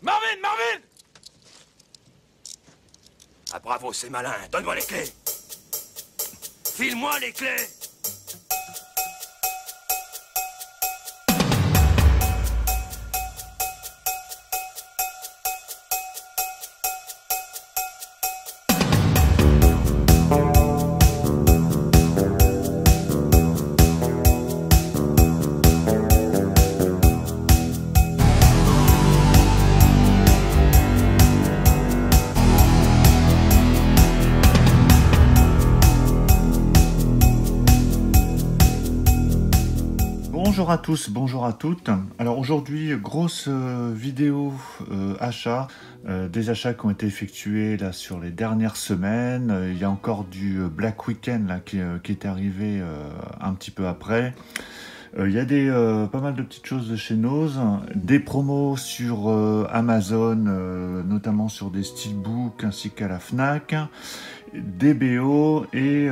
Marvin, Marvin! Ah bravo, c'est malin. Donne-moi les clés. File-moi les clés. Bonjour à tous, bonjour à toutes. Alors aujourd'hui, grosse vidéo achat, des achats qui ont été effectués là sur les dernières semaines. Il y a encore du Black Weekend là, qui est arrivé un petit peu après. Il y a pas mal de petites choses de chez Noz, des promos sur Amazon, notamment sur des steelbooks ainsi qu'à la Fnac, des BO et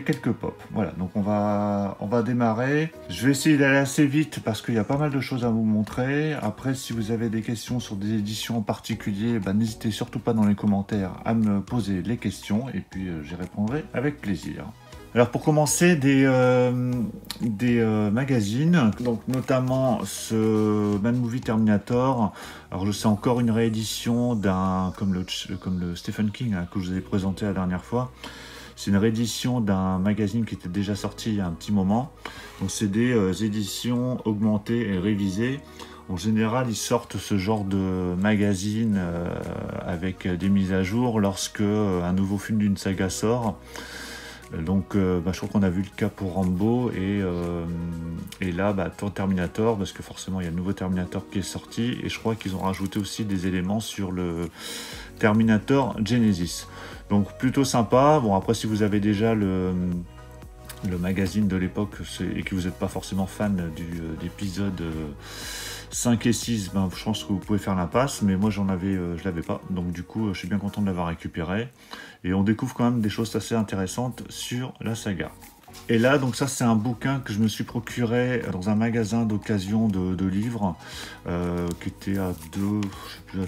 quelques pop. Voilà, donc on va démarrer. Je vais essayer d'aller assez vite parce qu'il y a pas mal de choses à vous montrer. Après, si vous avez des questions sur des éditions en particulier, n'hésitez surtout pas dans les commentaires à me poser les questions et puis j'y répondrai avec plaisir. Alors pour commencer, des magazines, donc notamment ce Man Movie Terminator. Alors c'est encore une réédition d'un, comme le Stephen King hein, que je vous ai présenté la dernière fois. C'est une réédition d'un magazine qui était déjà sorti il y a un petit moment. Donc c'est des éditions augmentées et révisées. En général, ils sortent ce genre de magazine avec des mises à jour lorsque un nouveau film d'une saga sort. Donc je crois qu'on a vu le cas pour Rambo et là pour Terminator, parce que forcément il y a le nouveau Terminator qui est sorti et je crois qu'ils ont rajouté aussi des éléments sur le Terminator Genesis. Donc plutôt sympa. Bon après si vous avez déjà le magazine de l'époque et que vous n'êtes pas forcément fan d'épisode 5 et 6, je pense que vous pouvez faire l'impasse, mais moi je l'avais pas, donc du coup je suis bien content de l'avoir récupéré, et on découvre quand même des choses assez intéressantes sur la saga. Et là, donc ça c'est un bouquin que je me suis procuré dans un magasin d'occasion de livres, qui était à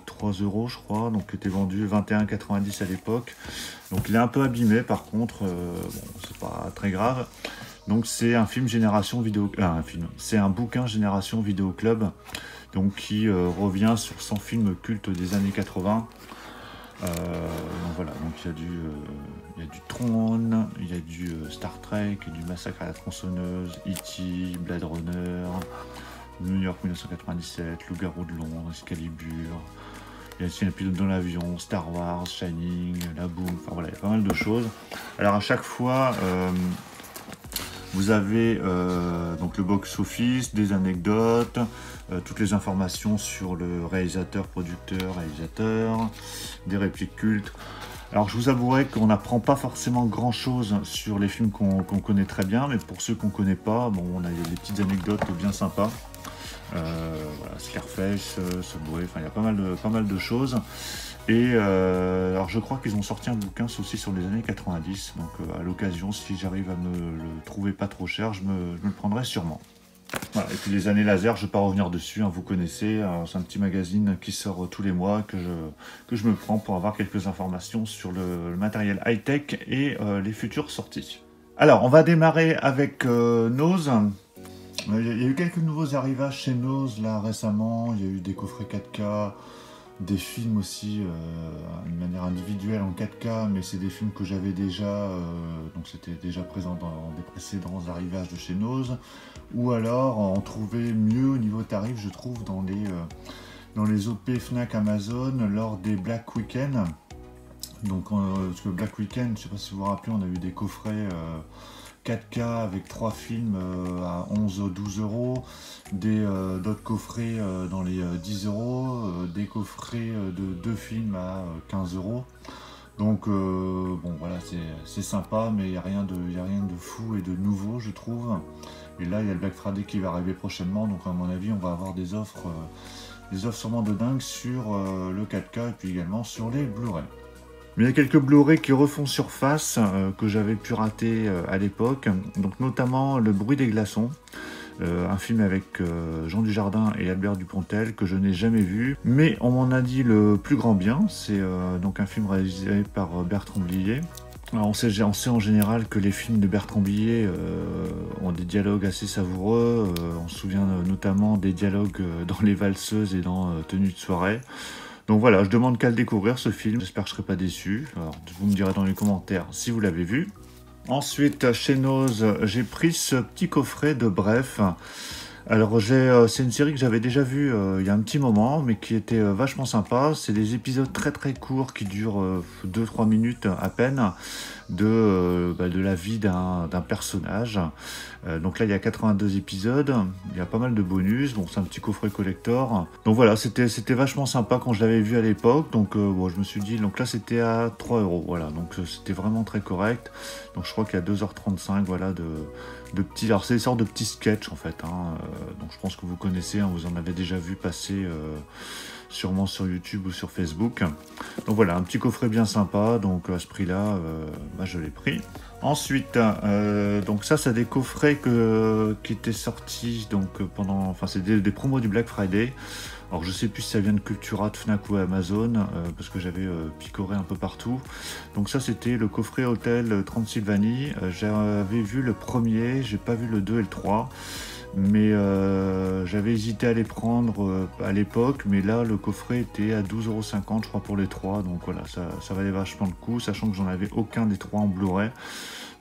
3 euros je crois, donc qui était vendu 21,90 à l'époque, donc il est un peu abîmé par contre, c'est pas très grave. Donc c'est un film Génération Vidéo, c'est un bouquin Génération Vidéo Club, donc qui revient sur 100 films cultes des années 80. Donc voilà, donc il y a du Tron, il y a du Star Trek, du Massacre à la tronçonneuse, E.T., Blade Runner, New York 1997, Loup-garou de Londres, Excalibur. Il y a aussi un pilote dans l'avion, Star Wars, Shining, La Boom, enfin voilà, il y a pas mal de choses. Alors à chaque fois, vous avez donc le box-office, des anecdotes, toutes les informations sur le réalisateur, producteur, réalisateur, des répliques cultes. Alors je vous avouerai qu'on n'apprend pas forcément grand-chose sur les films qu'on connaît très bien, mais pour ceux qu'on ne connaît pas, on a des petites anecdotes bien sympas. Voilà, Scarface, Subway, enfin il y a pas mal de choses. Et alors je crois qu'ils ont sorti un bouquin aussi sur les années 90, donc à l'occasion, si j'arrive à me le trouver pas trop cher, je me le prendrai sûrement. Voilà. Et puis les années laser, je ne vais pas revenir dessus, hein, vous connaissez, c'est un petit magazine qui sort tous les mois que je me prends pour avoir quelques informations sur le matériel high-tech et les futures sorties. Alors on va démarrer avec Noz. Il y a eu quelques nouveaux arrivages chez Noz là récemment, il y a eu des coffrets 4K, des films aussi d'une manière individuelle en 4K, mais c'est des films que j'avais déjà, donc c'était déjà présent dans des précédents arrivages de chez Noz, ou alors en trouver mieux au niveau tarif, je trouve, dans les OP Fnac Amazon lors des Black Weekend. Donc parce que Black Weekend, je ne sais pas si vous vous rappelez, on a eu des coffrets 4K avec 3 films à 11 ou 12 euros, d'autres coffrets dans les 10 euros, des coffrets de 2 films à 15 euros. Donc bon voilà, c'est sympa, mais il n'y a rien de fou et de nouveau, je trouve. Et là, il y a le Black Friday qui va arriver prochainement, donc à mon avis, on va avoir des offres sûrement de dingue sur le 4K et puis également sur les Blu-ray. Mais il y a quelques Blu-ray qui refont surface, que j'avais pu rater à l'époque, donc notamment Le Bruit des glaçons. un film avec Jean Dujardin et Albert Dupontel que je n'ai jamais vu, mais on m'en a dit le plus grand bien. C'est donc un film réalisé par Bertrand Blier. Alors on sait en général que les films de Bertrand Blier ont des dialogues assez savoureux. On se souvient notamment des dialogues dans Les Valseuses et dans Tenue de soirée. Donc voilà, je demande qu'à le découvrir ce film. J'espère que je ne serai pas déçu. Alors, vous me direz dans les commentaires si vous l'avez vu. Ensuite, chez Nose, j'ai pris ce petit coffret de Bref. Alors c'est une série que j'avais déjà vue il y a un petit moment, mais qui était vachement sympa. C'est des épisodes très très courts qui durent 2-3 minutes à peine de la vie d'un personnage. Donc là il y a 82 épisodes, il y a pas mal de bonus, bon c'est un petit coffret collector. Donc voilà, c'était vachement sympa quand je l'avais vu à l'époque, donc bon, je me suis dit, donc là c'était à 3€, voilà, donc c'était vraiment très correct. Donc je crois qu'il y a 2h35, voilà, de petits, alors c'est des sortes de petits sketchs en fait, hein, donc je pense que vous connaissez, hein, vous en avez déjà vu passer sûrement sur YouTube ou sur Facebook. Donc voilà, un petit coffret bien sympa, donc à ce prix-là, je l'ai pris. Ensuite, donc ça c'est des coffrets qui étaient sortis donc c'est des promos du Black Friday. Alors je sais plus si ça vient de Cultura, de Fnac ou Amazon, parce que j'avais picoré un peu partout. Donc ça c'était le coffret Hôtel Transylvanie. J'avais vu le premier, j'ai pas vu le 2 et le 3. Mais j'avais hésité à les prendre à l'époque, mais là le coffret était à 12,50€ je crois pour les 3, donc voilà, ça valait vachement le coup, sachant que j'en avais aucun des 3 en Blu-ray.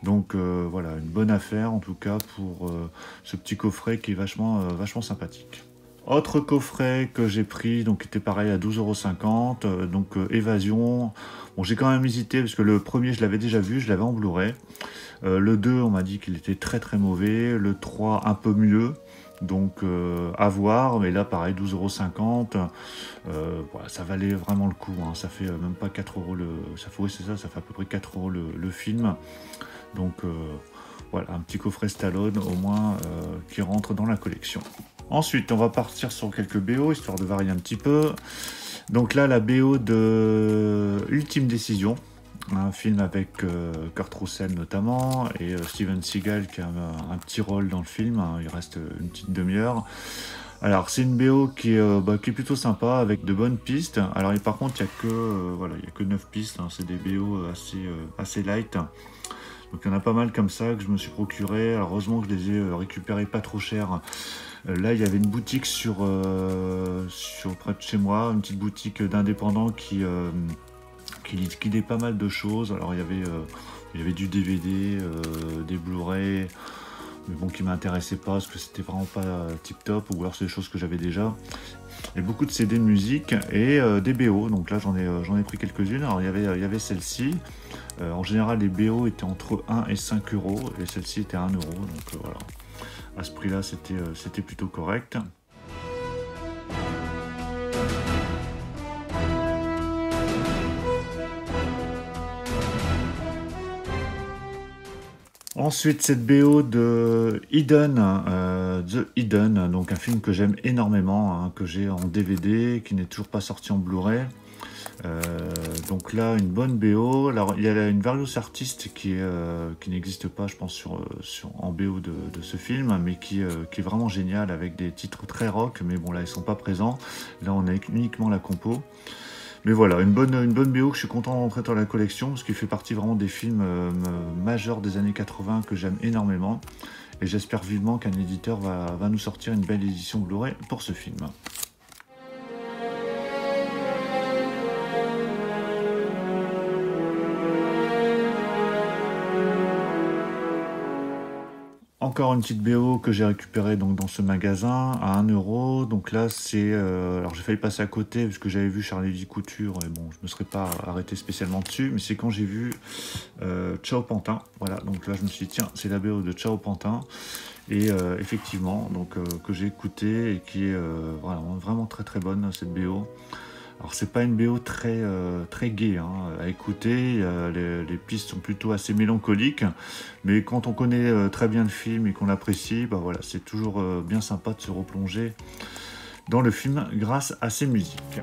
Donc voilà, une bonne affaire en tout cas pour ce petit coffret qui est vachement sympathique. Autre coffret que j'ai pris, donc qui était pareil à 12,50€, donc Évasion. Bon, j'ai quand même hésité parce que le premier je l'avais déjà vu, je l'avais en Blu-ray. Le 2, on m'a dit qu'il était très très mauvais. Le 3, un peu mieux. Donc à voir, mais là pareil 12,50€. Voilà, ça valait vraiment le coup, hein. Ça fait même pas 4€ ça fait à peu près 4€ le film. Donc voilà, un petit coffret Stallone au moins qui rentre dans la collection. Ensuite, on va partir sur quelques BO, histoire de varier un petit peu. Donc là, la BO de Ultime Décision, un film avec Kurt Russell notamment, et Steven Seagal qui a un petit rôle dans le film, hein, il reste une petite demi-heure. Alors c'est une BO qui est plutôt sympa, avec de bonnes pistes. Alors et par contre, il n'y a que 9 pistes, hein, c'est des BO assez light. Donc il y en a pas mal comme ça que je me suis procuré. Alors, heureusement que je les ai récupérés pas trop cher. Là, il y avait une boutique sur près de chez moi, une petite boutique d'indépendants qui liquidait pas mal de choses. Alors il y avait du DVD, des Blu-ray, mais bon, qui m'intéressaient pas parce que c'était vraiment pas tip top, ou alors c'est des choses que j'avais déjà. Et beaucoup de CD de musique et des BO. Donc là, j'en ai pris quelques-unes. Alors il y avait celle-ci. En général, les BO étaient entre 1 et 5€, et celle-ci était à 1€. Donc voilà. À ce prix-là, c'était plutôt correct. Ensuite, cette BO de Eden, The Eden, donc un film que j'aime énormément, hein, que j'ai en DVD, qui n'est toujours pas sorti en Blu-ray. Donc là, une bonne BO. Alors, il y a une Various Artist qui n'existe pas, je pense, en BO de ce film, mais qui est vraiment génial, avec des titres très rock, mais bon, là, ils sont pas présents. Là, on a uniquement la compo. Mais voilà, une bonne BO que je suis content d'entrer dans la collection, parce qu'il fait partie vraiment des films majeurs des années 80 que j'aime énormément. Et j'espère vivement qu'un éditeur va nous sortir une belle édition Blu-ray pour ce film. Encore une petite BO que j'ai récupérée donc dans ce magasin à 1€. Donc là c'est alors j'ai failli passer à côté parce que j'avais vu Charlie Couture et bon, je me serais pas arrêté spécialement dessus, mais c'est quand j'ai vu Ciao Pantin. Voilà, donc là je me suis dit tiens, c'est la BO de Ciao Pantin, et effectivement donc que j'ai écouté et qui est vraiment très très bonne cette BO. Alors c'est pas une BO très gaie, hein, à écouter, les pistes sont plutôt assez mélancoliques, mais quand on connaît très bien le film et qu'on l'apprécie, voilà, c'est toujours bien sympa de se replonger dans le film grâce à ces musiques.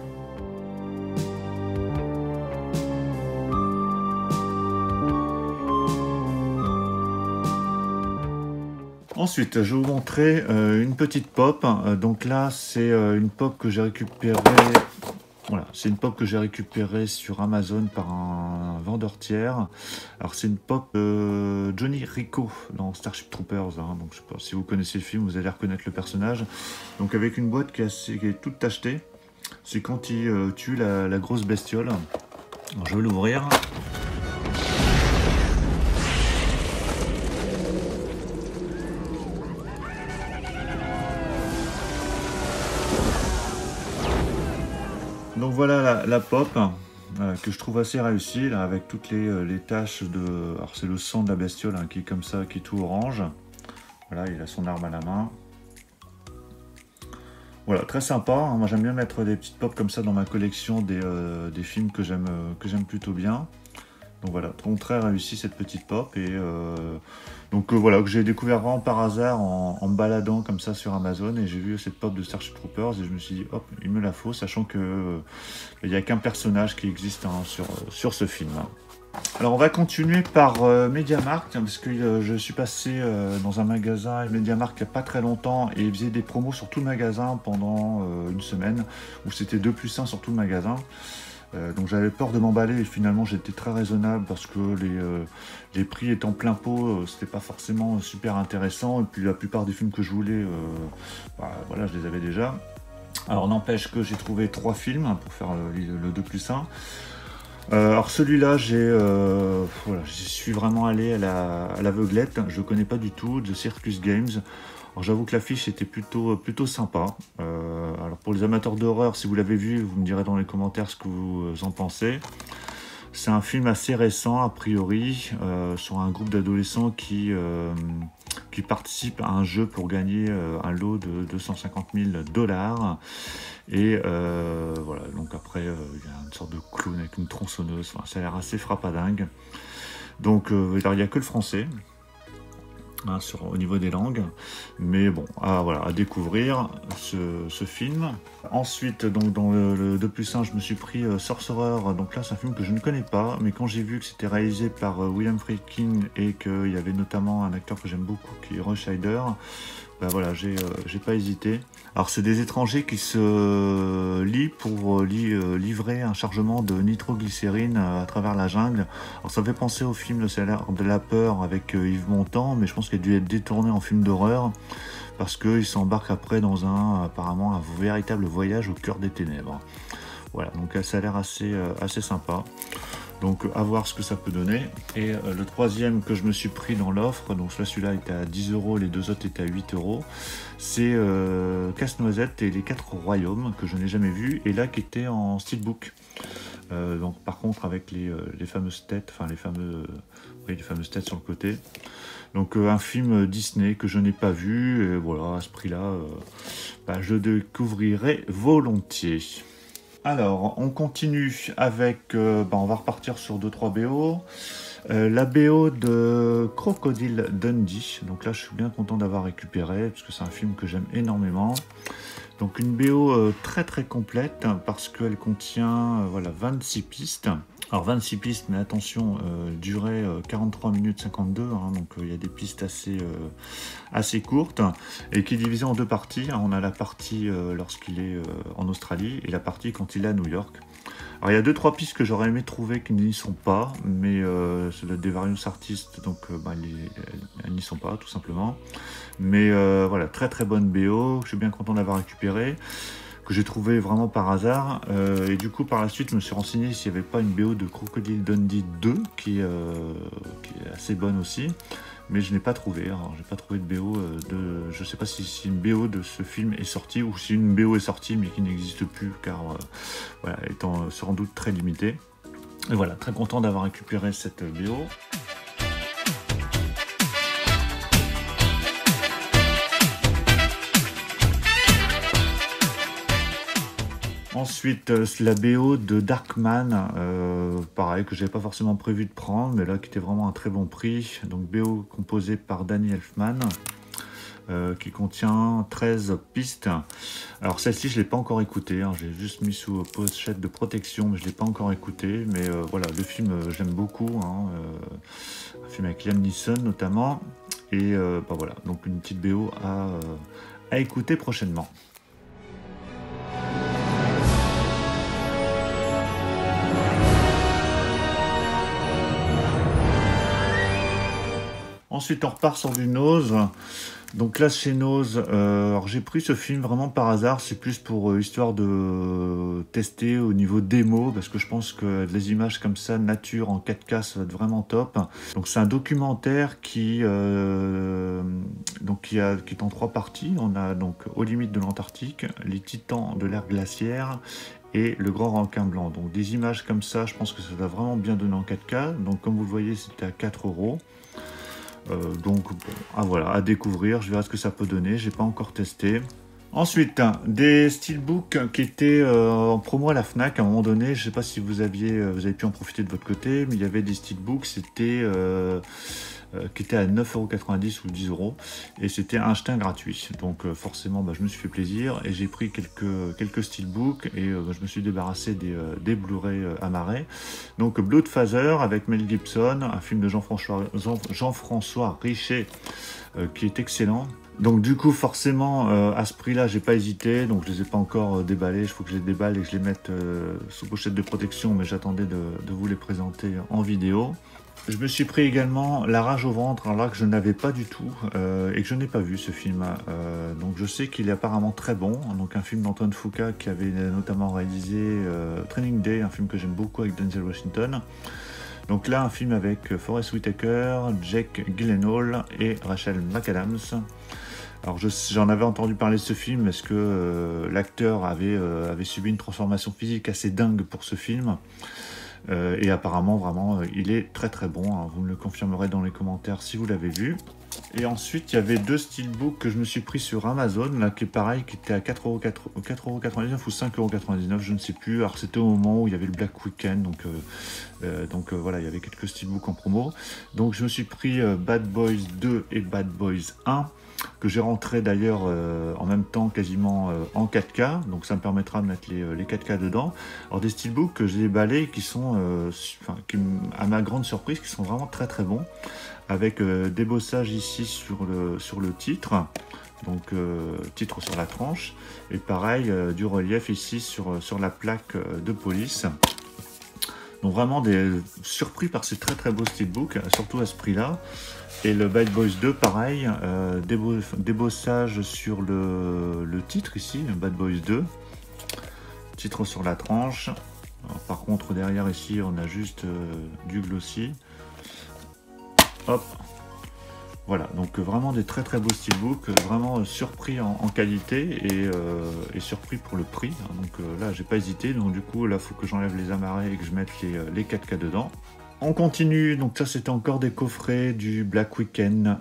Ensuite, je vais vous montrer une petite pop. Donc là, c'est une pop que j'ai récupérée. Voilà, c'est une pop que j'ai récupérée sur Amazon par un vendeur tiers. Alors c'est une pop Johnny Rico dans Starship Troopers. Hein. Donc je sais pas si vous connaissez le film, vous allez reconnaître le personnage. Donc avec une boîte qui est toute tachetée. C'est quand il tue la grosse bestiole. Alors, je vais l'ouvrir. Donc voilà la pop que je trouve assez réussie là, avec toutes les taches de... Alors c'est le sang de la bestiole hein, qui est comme ça, qui est tout orange. Voilà, il a son arme à la main. Voilà, très sympa. Hein. Moi j'aime bien mettre des petites pop comme ça dans ma collection des films que j'aime plutôt bien. Donc voilà, très réussi cette petite pop et voilà, que j'ai découvert vraiment par hasard en me baladant comme ça sur Amazon et j'ai vu cette pop de Starship Troopers et je me suis dit hop, il me la faut, sachant que il n'y a qu'un personnage qui existe hein, sur ce film. Alors on va continuer par MediaMarkt, parce que je suis passé dans un magasin MediaMarkt il n'y a pas très longtemps et ils faisaient des promos sur tout le magasin pendant une semaine, où c'était 2 plus 1 sur tout le magasin. Donc j'avais peur de m'emballer et finalement j'étais très raisonnable parce que les prix étant plein pot, c'était pas forcément super intéressant et puis la plupart des films que je voulais, voilà, je les avais déjà. Alors n'empêche que j'ai trouvé 3 films pour faire le 2 plus 1. Alors celui-là, j'y suis vraiment allé à l'aveuglette, je ne connais pas du tout, The Circus Games. Alors j'avoue que l'affiche était plutôt sympa. Alors pour les amateurs d'horreur, si vous l'avez vu, vous me direz dans les commentaires ce que vous en pensez. C'est un film assez récent, a priori, sur un groupe d'adolescents qui participent à un jeu pour gagner un lot de 250 000 $. Et voilà, donc après, il y a une sorte de clown avec une tronçonneuse. Enfin, ça a l'air assez frappadingue. Donc, alors, il n'y a que le français. Hein, au niveau des langues, mais bon, à découvrir ce film. Ensuite, donc dans le 2 plus 1, je me suis pris Sorcerer, donc là c'est un film que je ne connais pas, mais quand j'ai vu que c'était réalisé par William Friedkin et qu'il y avait notamment un acteur que j'aime beaucoup qui est Rush Heider, voilà, j'ai pas hésité. Alors c'est des étrangers qui se lient pour livrer un chargement de nitroglycérine à travers la jungle. Alors ça fait penser au film Le Salaire de la peur avec Yves Montand, mais je pense qu'il a dû être détourné en film d'horreur parce qu'il s'embarque après dans apparemment un véritable voyage au cœur des ténèbres. Voilà, donc ça a l'air assez sympa. Donc à voir ce que ça peut donner. Et le troisième que je me suis pris dans l'offre, donc celui-là était à 10 €, les deux autres étaient à 8 €. C'est Casse-Noisette et les 4 royaumes que je n'ai jamais vu et là qui était en steelbook. Donc par contre avec les fameuses têtes, enfin les fameuses têtes sur le côté. Donc un film Disney que je n'ai pas vu, et voilà, à ce prix-là, je découvrirai volontiers. Alors, on continue avec, on va repartir sur 2-3 BO. La BO de Crocodile Dundee, donc là je suis bien content d'avoir récupéré, parce que c'est un film que j'aime énormément. Donc une BO très très complète, parce qu'elle contient 26 pistes. Alors 26 pistes, mais attention, durée 43 minutes 52, hein, donc il y a des pistes assez courtes, et qui est divisée en 2 parties. On a la partie lorsqu'il est en Australie, et la partie quand il est à New York. Alors il y a 2-3 pistes que j'aurais aimé trouver qui n'y sont pas, mais c'est des various artistes, donc elles n'y sont pas tout simplement. Mais voilà, très très bonne BO, je suis bien content d'avoir récupéré, que j'ai trouvé vraiment par hasard. Et du coup par la suite je me suis renseigné s'il n'y avait pas une BO de Crocodile Dundee 2 qui est assez bonne aussi. Mais je n'ai pas trouvé, alors j'ai pas trouvé de BO je sais pas si une BO de ce film est sortie ou si une BO est sortie mais qui n'existe plus car voilà, étant sans doute très limitée. Et voilà, très content d'avoir récupéré cette BO. Ensuite, la BO de Darkman, pareil, que j'avais pas forcément prévu de prendre, mais là, qui était vraiment un très bon prix. Donc, BO composée par Danny Elfman, qui contient 13 pistes. Alors, celle-ci, je l'ai pas encore écoutée, hein, j'ai juste mis sous pochette de protection, mais je l'ai pas encore écoutée. Mais voilà, le film, j'aime beaucoup, hein, un film avec Liam Neeson notamment. Et bah voilà, donc une petite BO à écouter prochainement. Ensuite, on repart sur du Nose. Donc là, chez Nose, alors j'ai pris ce film vraiment par hasard. C'est plus pour histoire de tester au niveau démo, parce que je pense que les images comme ça, nature en 4K, ça va être vraiment top. Donc c'est un documentaire qui est en 3 parties. On a donc Aux limites de l'Antarctique, Les Titans de l'ère glaciaire et Le Grand Requin Blanc. Donc des images comme ça, je pense que ça va vraiment bien donner en 4K. Donc comme vous le voyez, c'était à 4 €. Donc bon, voilà, à découvrir, je verrai ce que ça peut donner, j'ai pas encore testé. Ensuite, des steelbooks qui étaient en promo à la Fnac à un moment donné, je sais pas si vous avez pu en profiter de votre côté, mais il y avait des steelbooks, qui était à 9,90 € ou 10 €, et c'était acheté gratuit. Donc forcément, bah, je me suis fait plaisir et j'ai pris quelques steelbooks et je me suis débarrassé des Blu-ray amarrés. Donc Bloodfather avec Mel Gibson, un film de Jean-François Richet qui est excellent. Donc du coup forcément à ce prix là j'ai pas hésité, donc je les ai pas encore déballés, il faut que je les déballe et que je les mette sous pochette de protection, mais j'attendais de vous les présenter en vidéo. Je me suis pris également La Rage au ventre, alors là que je n'avais pas du tout et que je n'ai pas vu ce film. Donc je sais qu'il est apparemment très bon. Donc un film d'Antoine Fuqua qui avait notamment réalisé Training Day, un film que j'aime beaucoup avec Denzel Washington. Donc là un film avec Forest Whitaker, Jake Gyllenhaal et Rachel McAdams. Alors j'en avais entendu parler de ce film parce que l'acteur avait subi une transformation physique assez dingue pour ce film. Et apparemment vraiment il est très très bon, hein. Vous me le confirmerez dans les commentaires si vous l'avez vu. Et ensuite il y avait 2 steelbooks que je me suis pris sur Amazon là, qui est pareil, qui était à 4,99 € ou 5,99 €, je ne sais plus. Alors c'était au moment où il y avait le Black Weekend, donc voilà, il y avait quelques steelbooks en promo. Donc je me suis pris Bad Boys 2 et Bad Boys 1, que j'ai rentré d'ailleurs en même temps quasiment en 4K, donc ça me permettra de mettre les 4K dedans. Alors des steelbooks que j'ai déballés qui sont, à ma grande surprise, qui sont vraiment très très bons, avec des bossages ici sur le titre, donc titre sur la tranche, et pareil du relief ici sur la plaque de police. Donc vraiment surpris par ces très très beaux steelbooks, surtout à ce prix là. Et le Bad Boys 2, pareil, débossage sur le titre ici, Bad Boys 2, titre sur la tranche. Alors, par contre derrière ici on a juste du glossy. Hop, voilà, donc vraiment des très très beaux steelbooks, vraiment surpris en qualité et surpris pour le prix. Donc là j'ai pas hésité, donc du coup là il faut que j'enlève les amarrés et que je mette les 4K dedans. On continue, donc ça c'était encore des coffrets du Black Weekend,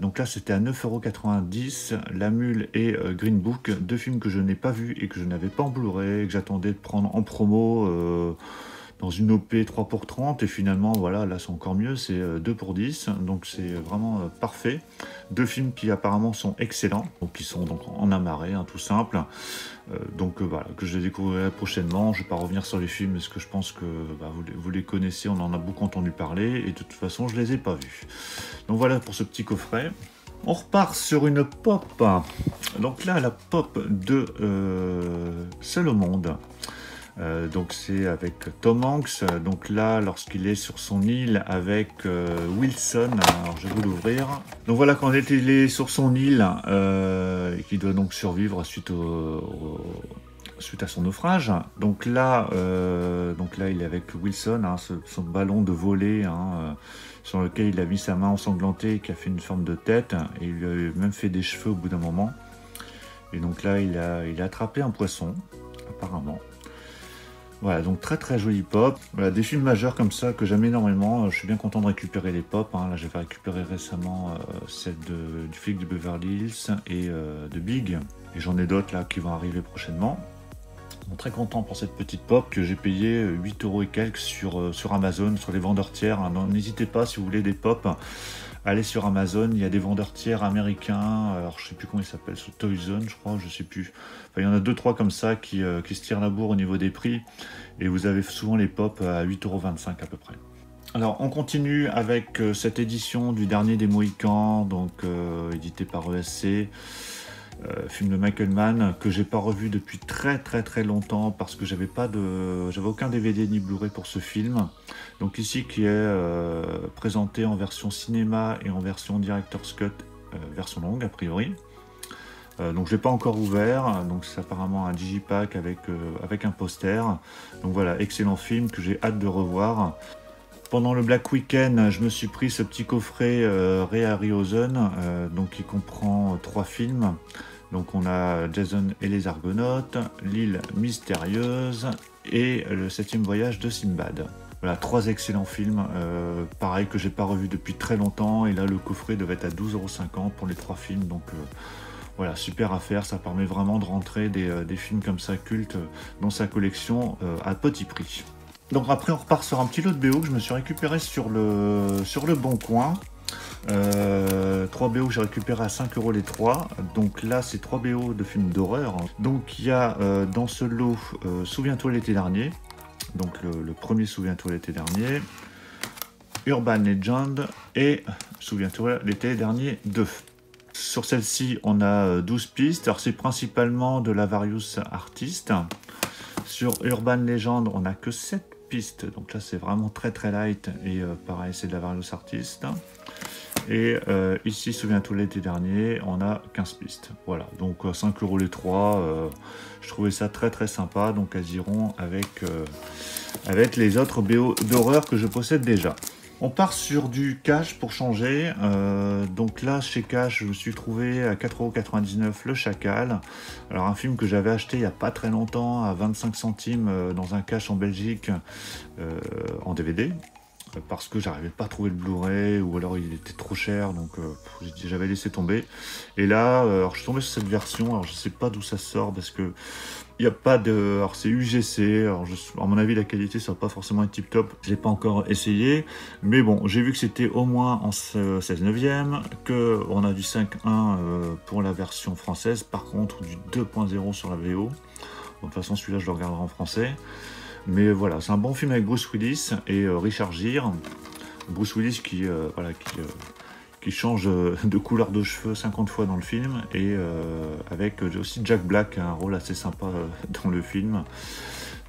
donc là c'était à 9,90 €, La Mule et Green Book, 2 films que je n'ai pas vus et que je n'avais pas en Blu-ray, que j'attendais de prendre en promo dans une OP 3 pour 30, et finalement voilà, là c'est encore mieux, c'est 2 pour 10, donc c'est vraiment parfait. 2 films qui apparemment sont excellents, donc qui sont donc en amarré, hein, tout simple. Donc voilà, que je découvrirai prochainement. Je ne vais pas revenir sur les films parce que je pense que vous les connaissez, on en a beaucoup entendu parler, et de toute façon je les ai pas vus. Donc voilà pour ce petit coffret. On repart sur une pop. Donc là la pop de Seul au monde. Donc c'est avec Tom Hanks, donc là lorsqu'il est sur son île avec Wilson, alors je vais vous l'ouvrir. Donc voilà, quand il est sur son île et qu'il doit donc survivre suite à son naufrage. Donc là il est avec Wilson, hein, son ballon de volée, hein, sur lequel il a mis sa main ensanglantée, qui a fait une forme de tête, et il lui a même fait des cheveux au bout d'un moment. Et donc là il a attrapé un poisson apparemment. Voilà, donc très très joli pop. Voilà, des films majeurs comme ça que j'aime énormément. Je suis bien content de récupérer les pop, hein. Là j'avais récupéré récemment celle du flic de Beverly Hills et de Big. Et j'en ai d'autres là qui vont arriver prochainement. Donc, très content pour cette petite pop que j'ai payé 8 € et quelques sur Amazon, sur les vendeurs tiers, hein. N'hésitez pas si vous voulez des pop. Allez sur Amazon, il y a des vendeurs tiers américains, alors je sais plus comment ils s'appellent, sous Toy Zone je crois, je sais plus. Enfin, il y en a 2-3 comme ça qui se tirent la bourre au niveau des prix, et vous avez souvent les pop à 8,25 € à peu près. Alors on continue avec cette édition du Dernier des Mohicans, donc édité par ESC, film de Michael Mann que j'ai pas revu depuis très longtemps parce que j'avais aucun DVD ni Blu-ray pour ce film. Donc ici qui est présenté en version cinéma et en version Director's Cut, version longue a priori. Donc je l'ai pas encore ouvert, donc c'est apparemment un digipack avec un poster. Donc voilà, excellent film que j'ai hâte de revoir. Pendant le Black Weekend, je me suis pris ce petit coffret Ray Harryhausen, donc qui comprend 3 films. Donc on a Jason et les Argonautes, L'île mystérieuse et le 7e voyage de Sinbad. Voilà, 3 excellents films, pareil que j'ai pas revu depuis très longtemps, et là le coffret devait être à 12,50 € pour les 3 films, donc voilà, super affaire, ça permet vraiment de rentrer des films comme ça cultes dans sa collection à petit prix. Donc après on repart sur un petit lot de BO que je me suis récupéré sur le Bon Coin. 3 BO que j'ai récupéré à 5 € les 3. Donc là c'est 3 BO de films d'horreur. Donc il y a dans ce lot Souviens-toi l'été dernier. Donc le premier Souviens-toi l'été dernier. Urban Legend et Souviens-toi l'été dernier 2. Sur celle-ci on a 12 pistes. Alors c'est principalement de la Various Artists. Sur Urban Legend on n'a que 7 pistes. Donc là c'est vraiment très light. Et pareil c'est de la Various Artists. Et ici, souviens-toi l'été dernier, on a 15 pistes. Voilà, donc 5 € les 3. Je trouvais ça très sympa. Donc elles iront avec les autres BO d'horreur que je possède déjà. On part sur du Cash pour changer. Donc là, chez Cash, je me suis trouvé à 4,99 € Le Chacal. Alors un film que j'avais acheté il n'y a pas très longtemps à 25 centimes dans un Cash en Belgique en DVD. Parce que j'arrivais pas à trouver le Blu-ray ou alors il était trop cher, donc j'avais laissé tomber. Et là, alors, je suis tombé sur cette version, alors je sais pas d'où ça sort parce que il n'y a pas de... Alors c'est UGC, alors à mon avis la qualité ça va pas forcément être tip top, je l'ai pas encore essayé, mais bon, j'ai vu que c'était au moins en 16/9, qu'on a du 5.1 pour la version française, par contre du 2.0 sur la VO. De toute façon celui-là je le regarderai en français. Mais voilà, c'est un bon film avec Bruce Willis et Richard Gere. Bruce Willis qui change de couleur de cheveux 50 fois dans le film. Et avec aussi Jack Black, un rôle assez sympa dans le film.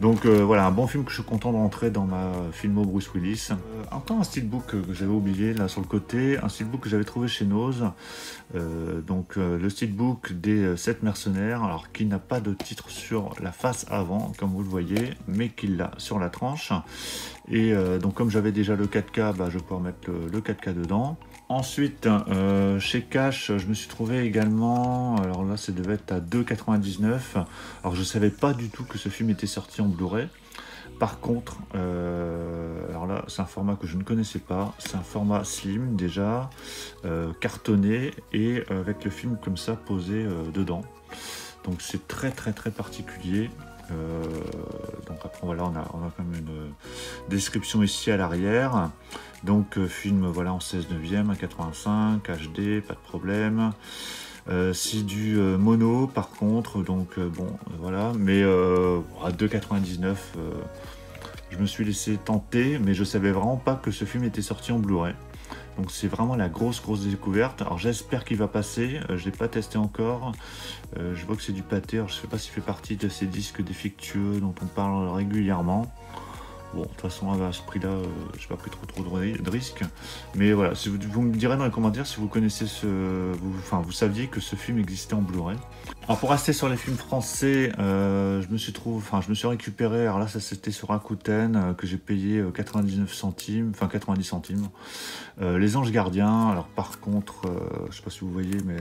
Donc voilà, un bon film que je suis content de rentrer dans ma filmo Bruce Willis. Encore un steelbook que j'avais oublié là sur le côté, un steelbook que j'avais trouvé chez Nose. Le steelbook des 7 mercenaires, alors qui n'a pas de titre sur la face avant, comme vous le voyez, mais qui l'a sur la tranche. Et donc comme j'avais déjà le 4K, je vais pouvoir mettre le 4K dedans. Ensuite, chez Cash, je me suis trouvé également, alors là ça devait être à 2,99 €. Alors je savais pas du tout que ce film était sorti en Blu-ray. Par contre, alors là c'est un format que je ne connaissais pas, c'est un format slim déjà, cartonné et avec le film comme ça posé dedans. Donc c'est très particulier. Donc après voilà, on a quand même une description ici à l'arrière. Donc film voilà en 16/9 à 85 HD, pas de problème. C'est du mono par contre, donc bon voilà, mais à 2,99 €, je me suis laissé tenter, mais je savais vraiment pas que ce film était sorti en Blu-ray. Donc c'est vraiment la grosse découverte. Alors j'espère qu'il va passer, je l'ai pas testé encore. Je vois que c'est du pâté, alors je sais pas s'il fait partie de ces disques défectueux dont on parle régulièrement. Bon, de toute façon, à ce prix-là, je n'ai pas pris trop de risques. Mais voilà, si vous me direz dans les commentaires si vous connaissez vous saviez que ce film existait en Blu-ray. Alors pour rester sur les films français, je me suis récupéré, alors là ça c'était sur Rakuten, que j'ai payé 99 centimes, enfin 90 centimes. Les Anges Gardiens, alors par contre, je sais pas si vous voyez, mais...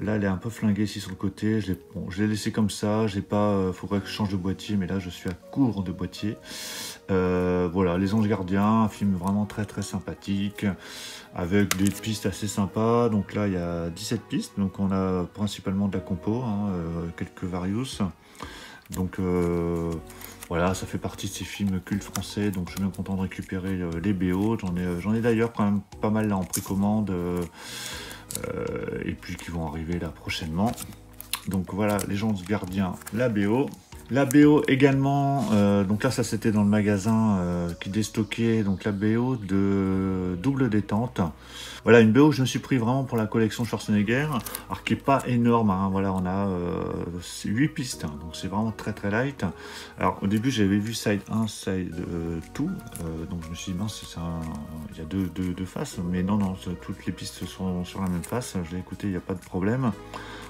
là elle est un peu flinguée ici sur le côté, je l'ai laissé comme ça, faudrait que je change de boîtier, mais là je suis à court de boîtier. Voilà, Les Anges Gardiens, un film vraiment très sympathique, avec des pistes assez sympas. Donc là il y a 17 pistes, donc on a principalement de la compo, quelques Various. Donc voilà, ça fait partie de ces films cultes français, donc je suis bien content de récupérer les BO. J'en ai d'ailleurs quand même pas mal là en précommande. Et puis qui vont arriver là prochainement. Donc voilà, Les Anges Gardiens, la BO. La BO également, donc là ça c'était dans le magasin qui déstockait donc la BO de Double Détente. Voilà une BO que je me suis pris vraiment pour la collection Schwarzenegger, alors qui est pas énorme, hein, voilà on a 8 pistes, hein, donc c'est vraiment très très light. Alors au début j'avais vu Side 1, Side 2, donc je me suis dit mince il y a deux faces, mais non, toutes les pistes sont sur la même face, je l'ai écouté, il n'y a pas de problème.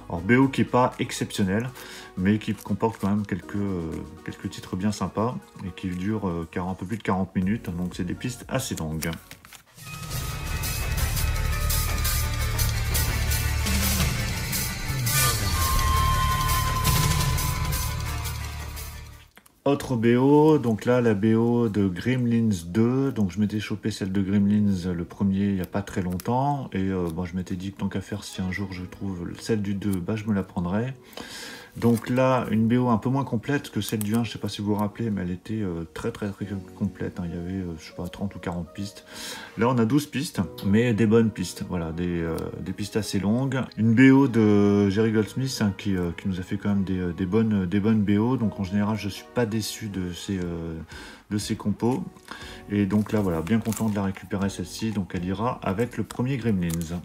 Alors BO qui est pas exceptionnel, mais qui comporte quand même quelques titres bien sympas et qui durent un peu plus de 40 minutes, donc c'est des pistes assez longues. Autre BO, donc là la BO de Gremlins 2, donc je m'étais chopé celle de Gremlins le premier il n'y a pas très longtemps, et bon, je m'étais dit que tant qu'à faire, si un jour je trouve celle du 2, bah, je me la prendrai. Donc là, une BO un peu moins complète que celle du 1, je sais pas si vous vous rappelez, mais elle était très complète, hein. Il y avait, je sais pas, 30 ou 40 pistes. Là, on a 12 pistes, mais des bonnes pistes, voilà, des pistes assez longues. Une BO de Jerry Goldsmith, hein, qui nous a fait quand même des bonnes BO, donc en général, je suis pas déçu de ces compos. Et donc là, voilà, bien content de la récupérer celle-ci, donc elle ira avec le premier Gremlins.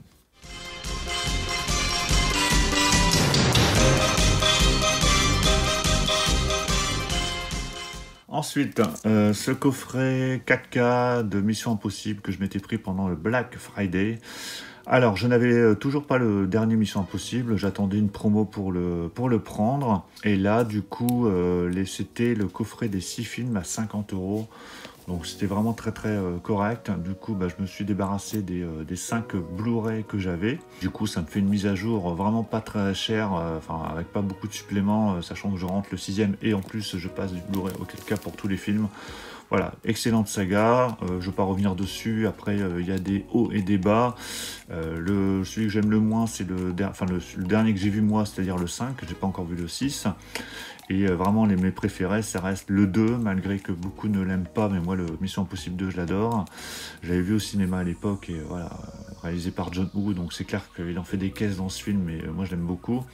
Ensuite, ce coffret 4K de Mission Impossible que je m'étais pris pendant le Black Friday. Alors, je n'avais toujours pas le dernier Mission Impossible, j'attendais une promo pour le prendre. Et là, du coup, c'était le coffret des 6 films à 50 €. Donc c'était vraiment très correct. Du coup, bah, je me suis débarrassé des 5 Blu-ray que j'avais. Du coup, ça me fait une mise à jour vraiment pas très chère, avec pas beaucoup de suppléments, sachant que je rentre le 6e et en plus je passe du Blu-ray auquel cas pour tous les films. Voilà, excellente saga, je ne vais pas revenir dessus, après il y a des hauts et des bas. Celui que j'aime le moins, c'est le dernier que j'ai vu moi, c'est-à-dire le 5, j'ai pas encore vu le 6. Et vraiment, mes préférés, ça reste le 2, malgré que beaucoup ne l'aiment pas, mais moi, le Mission Impossible 2, je l'adore. Je l'avais vu au cinéma à l'époque, et voilà, réalisé par John Woo, donc c'est clair qu'il en fait des caisses dans ce film, mais moi, je l'aime beaucoup.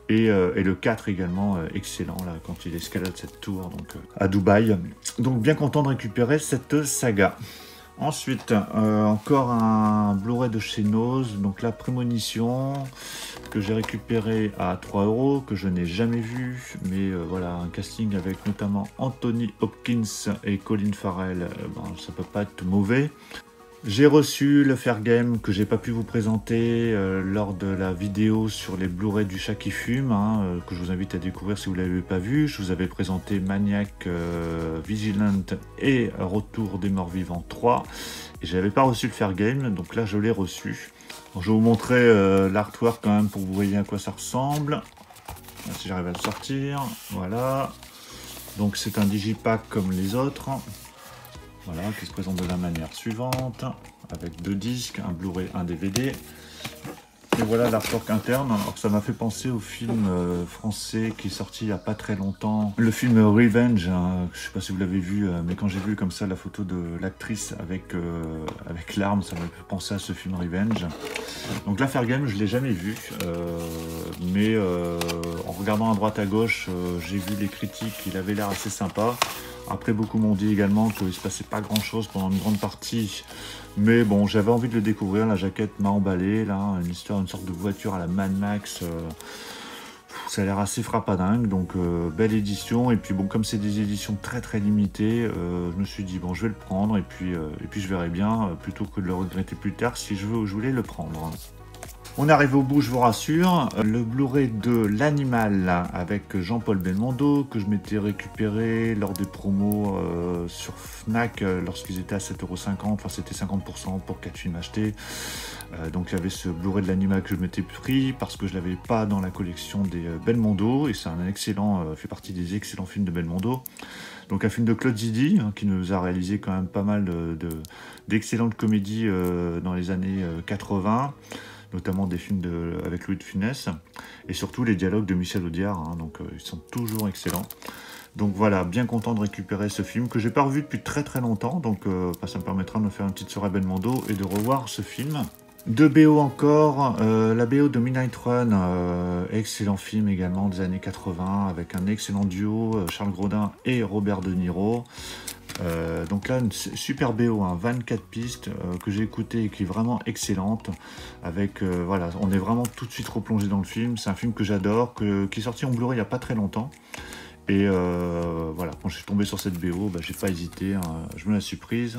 Et le 4 également, excellent, là, quand il escalade cette tour, donc à Dubaï. Donc, bien content de récupérer cette saga. Ensuite, encore un Blu-ray de chez Nose, donc la Prémonition, que j'ai récupéré à 3 €, que je n'ai jamais vu, mais voilà, un casting avec notamment Anthony Hopkins et Colin Farrell, ça peut pas être mauvais. J'ai reçu le Fair Game que j'ai pas pu vous présenter lors de la vidéo sur les Blu-ray du Chat qui fume, hein, que je vous invite à découvrir si vous ne l'avez pas vu. Je vous avais présenté Maniac, Vigilant et Retour des Morts Vivants 3. Et j'avais pas reçu le Fair Game, donc là je l'ai reçu. Bon, je vais vous montrer l'artwork quand même pour que vous voyez à quoi ça ressemble. Si j'arrive à le sortir, voilà. Donc c'est un digipack comme les autres. Voilà, qui se présente de la manière suivante, avec 2 disques, un Blu-ray, un DVD. Et voilà l'artwork interne. Alors ça m'a fait penser au film français qui est sorti il n'y a pas très longtemps. Le film Revenge, hein, je ne sais pas si vous l'avez vu, mais quand j'ai vu comme ça la photo de l'actrice avec l'arme, ça m'a fait penser à ce film Revenge. Donc la Fair Game, je ne l'ai jamais vu, mais en regardant à droite à gauche, j'ai vu les critiques, il avait l'air assez sympa. Après, beaucoup m'ont dit également qu'il ne se passait pas grand-chose pendant une grande partie. Mais bon, j'avais envie de le découvrir. La jaquette m'a emballé. Là, une sorte de voiture à la Mad Max. Ça a l'air assez frappadingue. Donc, belle édition. Et puis, bon, comme c'est des éditions très limitées, je me suis dit, bon, je vais le prendre. Et puis je verrai bien, plutôt que de le regretter plus tard, si je voulais le prendre. On arrive au bout, je vous rassure. Le Blu-ray de L'Animal avec Jean-Paul Belmondo que je m'étais récupéré lors des promos sur Fnac lorsqu'ils étaient à 7,50 €. Enfin, c'était 50% pour 4 films achetés. Donc, il y avait ce Blu-ray de L'Animal que je m'étais pris parce que je ne l'avais pas dans la collection des Belmondo. Et c'est un excellent, fait partie des excellents films de Belmondo. Donc un film de Claude Zidi, hein, qui nous a réalisé quand même pas mal d'excellentes comédies dans les années 80. Notamment des films avec Louis de Funès, et surtout les dialogues de Michel Audiard, hein, donc ils sont toujours excellents. Donc voilà, bien content de récupérer ce film, que j'ai pas revu depuis très longtemps, donc ça me permettra de me faire une petite soirée Belmondo et de revoir ce film. Deux BO encore, la BO de Midnight Run, excellent film également des années 80, avec un excellent duo, Charles Grodin et Robert De Niro. Donc là, une super BO, hein, 24 pistes que j'ai écouté et qui est vraiment excellente. Avec, voilà, on est vraiment tout de suite replongé dans le film. C'est un film que j'adore, qui est sorti en Blu-ray il n'y a pas très longtemps. Et voilà, quand je suis tombé sur cette BO, bah, j'ai pas hésité, hein, je me la suis prise.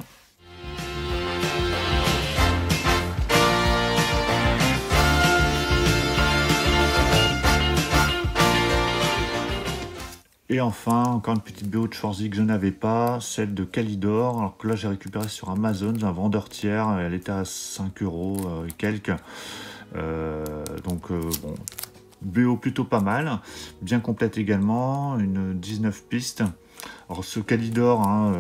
Et enfin, encore une petite BO de Schwarzy que je n'avais pas, celle de Calidor, alors que là j'ai récupéré sur Amazon, un vendeur tiers, elle était à 5 € et quelques. Donc bon, BO plutôt pas mal, bien complète également, une 19 pistes. Alors ce Calidor, hein,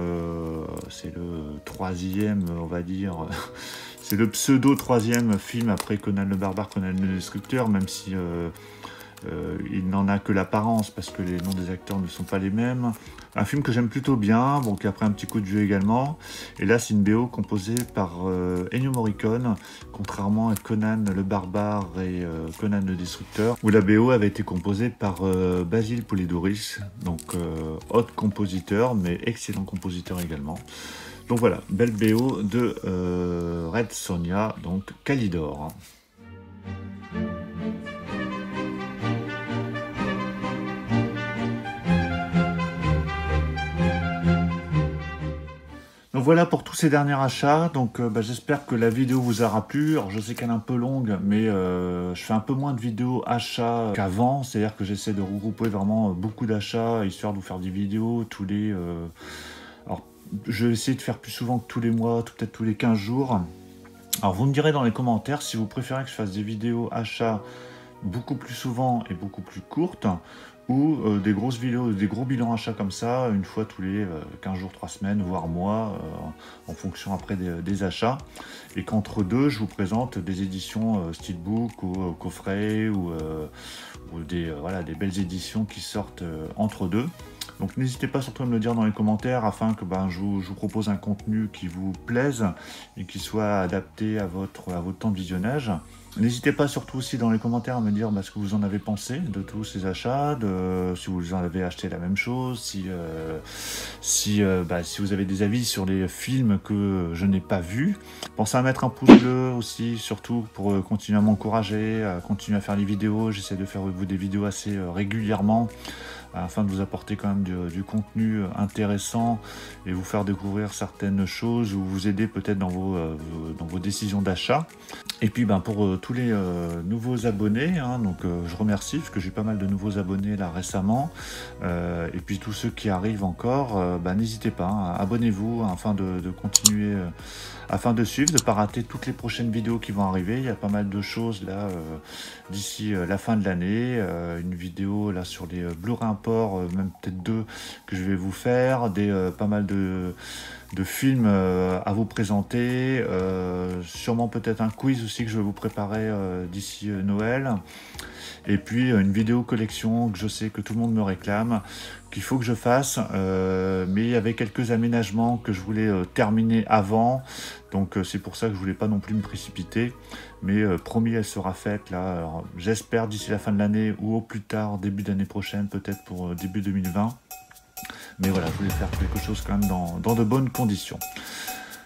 c'est le troisième, on va dire, c'est le pseudo troisième film après Conan le Barbare, Conan le Destructeur, même si il n'en a que l'apparence parce que les noms des acteurs ne sont pas les mêmes. Un film que j'aime plutôt bien, bon, qui a pris un petit coup de vieux également. Et là, c'est une BO composée par Ennio Morricone, contrairement à Conan le Barbare et Conan le Destructeur, où la BO avait été composée par Basil Poledouris, donc autre compositeur, mais excellent compositeur également. Donc voilà, belle BO de Red Sonja, donc Calidor. Donc voilà pour tous ces derniers achats, donc j'espère que la vidéo vous aura plu. Alors je sais qu'elle est un peu longue, mais je fais un peu moins de vidéos achats qu'avant, c'est-à-dire que j'essaie de regrouper vraiment beaucoup d'achats, histoire de vous faire des vidéos tous les... Alors je vais essayer de faire plus souvent que tous les mois, peut-être tous les 15 jours. Alors vous me direz dans les commentaires si vous préférez que je fasse des vidéos achats beaucoup plus souvent et beaucoup plus courtes, ou des grosses vidéos, des gros bilans achats comme ça, une fois tous les 15 jours, 3 semaines, voire mois, en fonction après des achats. Et qu'entre deux, je vous présente des éditions steelbook ou coffret, ou des, voilà, des belles éditions qui sortent entre deux. Donc n'hésitez pas surtout à me le dire dans les commentaires afin que je vous propose un contenu qui vous plaise et qui soit adapté à votre temps de visionnage. N'hésitez pas surtout aussi dans les commentaires à me dire ce que vous en avez pensé de tous ces achats, si vous en avez acheté la même chose, si vous avez des avis sur les films que je n'ai pas vus. Pensez à mettre un pouce bleu aussi, surtout pour continuer à m'encourager, à continuer à faire les vidéos. J'essaie de faire des vidéos assez régulièrement, afin de vous apporter quand même du contenu intéressant et vous faire découvrir certaines choses ou vous aider peut-être dans vos décisions d'achat. Et puis pour tous les nouveaux abonnés, hein, donc je remercie parce que j'ai pas mal de nouveaux abonnés là récemment, et puis tous ceux qui arrivent encore, n'hésitez pas, hein, abonnez-vous afin de continuer, afin de suivre, de ne pas rater toutes les prochaines vidéos qui vont arriver. Il y a pas mal de choses là d'ici la fin de l'année, une vidéo là sur les Blu-ray import, même peut-être 2 que je vais vous faire, pas mal de films à vous présenter, sûrement peut-être un quiz aussi que je vais vous préparer d'ici Noël, et puis une vidéo collection que je sais que tout le monde me réclame, qu'il faut que je fasse, mais il y avait quelques aménagements que je voulais terminer avant, donc c'est pour ça que je voulais pas non plus me précipiter, mais promis, elle sera faite là, j'espère d'ici la fin de l'année ou au plus tard début d'année prochaine, peut-être pour début 2020. Mais voilà, je voulais faire quelque chose quand même dans de bonnes conditions.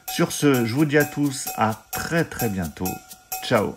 Sur ce, je vous dis à tous à très bientôt. Ciao!